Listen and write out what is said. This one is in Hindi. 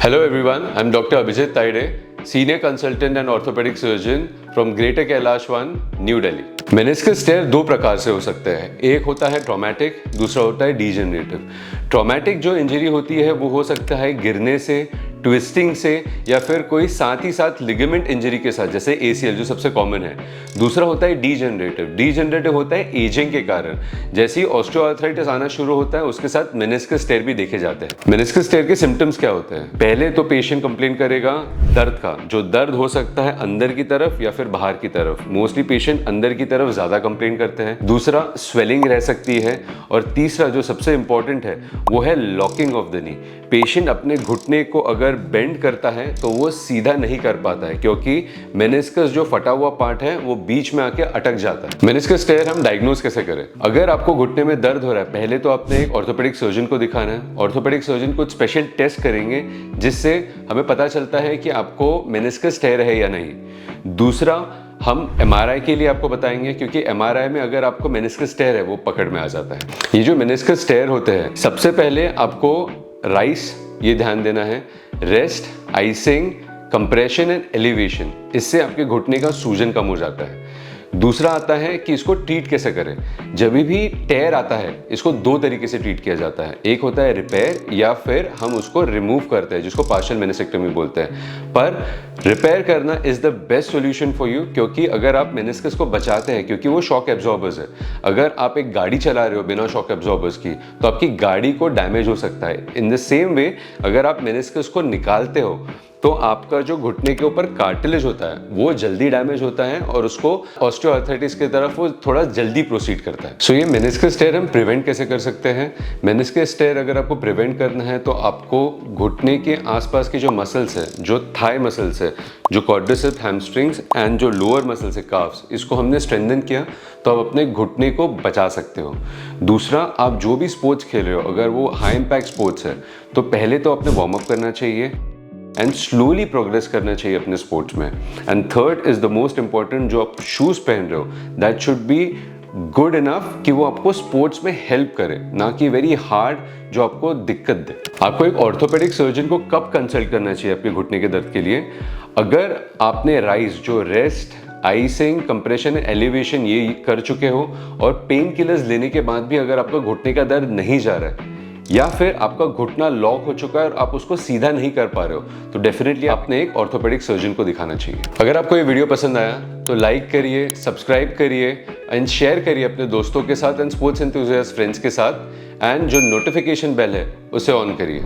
Hello everyone, I'm Dr. Abhijit Taide, Senior Consultant and Orthopedic Surgeon from Greater Kailash 1, New Delhi. Meniscus टेयर दो प्रकार से हो सकते हैं। एक होता है ट्रॉमेटिक, दूसरा होता है डीजेनरेटिव। ट्रॉमेटिक जो इंजरी होती है वो हो सकता है गिरने से, ट्विस्टिंग से या फिर कोई साथ ही साथ लिगामेंट इंजरी के साथ, जैसे ACL जो सबसे कॉमन है। दूसरा होता है डीजेनरेटिव। डीजेनरेटिव होता है एजिंग के कारण, जैसे ही ऑस्टियोआर्थराइटिस आना शुरू होता है उसके साथ मेनिस्कस टेयर भी देखे जाते हैं। मेनिस्कस टेयर के सिम्टम्स क्या होते हैं? पहले तो पेशेंट कंप्लेन करेगा दर्द का, जो दर्द हो सकता है अंदर की तरफ या फिर बाहर की तरफ। मोस्टली पेशेंट अंदर की तरफ ज्यादा कंप्लेन करते हैं। दूसरा स्वेलिंग रह सकती है, और तीसरा जो सबसे इंपॉर्टेंट है वो है locking of the knee. Patient अपने घुटने को अगर बेंड करता है तो वो सीधा नहीं कर पाता है, क्योंकि मेनिस्कस जो फटा हुआ पार्ट है वो बीच में आके अटक जाता है। मेनिस्कस टेयर हम डायग्नोज कैसे करें? अगर आपको घुटने में दर्द हो रहा है, पहले तो आपने एक ऑर्थोपेडिक सर्जन को दिखाना है। ऑर्थोपेडिक सर्जन कुछ स्पेशल टेस्ट करेंगे जिससे हमें पता चलता है कि आपको मेनिस्कस टेयर है या नहीं। दूसरा, हम MRI के लिए आपको बताएंगे, क्योंकि MRI में अगर आपको मेनिस्कस टेयर है वो पकड़ में आ जाता है। ये जो मेनिस्कस टेयर होते हैं, सबसे पहले आपको राइस ये ध्यान देना है, rest, icing, compression and elevation, इससे आपके घुटने का सूजन कम हो जाता है। दूसरा आता है कि इसको ट्रीट कैसे करें। जब भी टेयर आता है इसको दो तरीके से ट्रीट किया जाता है। एक होता है रिपेयर, या फिर हम उसको रिमूव करते हैं, जिसको पार्शियल मेनिसेक्टोमी बोलते हैं। पर रिपेयर करना is the best solution for you, क्योंकि अगर आप मेनिस्कस को बचाते हैं, क्योंकि वो शॉक एब्जॉर्बर्स है। अगर आप एक गाड़ी चला रहे हो बिना शॉक एब्जॉर्बर्स की, तो आपकी गाड़ी को डैमेज हो सकता है। इन द सेम वे, अगर आप मेनिस्कस को निकालते हो तो आपका जो घुटने के ऊपर कार्टिलेज होता है वो जल्दी डैमेज होता है, और उसको ऑस्टियोआर्थराइटिस की तरफ वो थोड़ा जल्दी प्रोसीड करता है। सो ये मेनिस्कस टेयर हम प्रिवेंट कैसे कर सकते हैं? मेनिस्कस टेयर अगर आपको प्रिवेंट करना है तो आपको घुटने के आसपास की जो मसल्स है, जो थाई मसल्स है, जो क्वाड्रिसेप्स, हैमस्ट्रिंग्स एंड जो लोअर मसल्स है काफ्स, इसको हमने स्ट्रेंथन किया तो आप अपने घुटने को बचा सकते हो। दूसरा, आप जो भी स्पोर्ट्स खेल रहे हो, अगर वो हाई इम्पैक्ट स्पोर्ट्स है तो पहले तो आपने वार्म अप करना चाहिए एंड स्लोली प्रोग्रेस करना चाहिए अपने स्पोर्ट्स में। And third is the most important, जो आप शूज पहन रहे हो that should be good enough कि वो आपको स्पोर्ट्स में हेल्प करे, ना कि वेरी हार्ड जो आपको दिक्कत दे। आपको एक ऑर्थोपेडिक सर्जन को कब कंसल्ट करना चाहिए आपके घुटने के दर्द के लिए? अगर आपने राइज, जो रेस्ट, आइसिंग, कंप्रेशन, एलिवेशन ये कर चुके हो, और पेन किलर्स लेने के बाद भी अगर आपका घुटने का दर्द नहीं जा रहा है, या फिर आपका घुटना लॉक हो चुका है और आप उसको सीधा नहीं कर पा रहे हो, तो डेफिनेटली आपने एक ऑर्थोपेडिक सर्जन को दिखाना चाहिए। अगर आपको ये वीडियो पसंद आया तो लाइक करिए, सब्सक्राइब करिए एंड शेयर करिए अपने दोस्तों के साथ एंड स्पोर्ट्स एंथुसियास्ट फ्रेंड्स के साथ, एंड जो नोटिफिकेशन बेल है उसे ऑन करिए।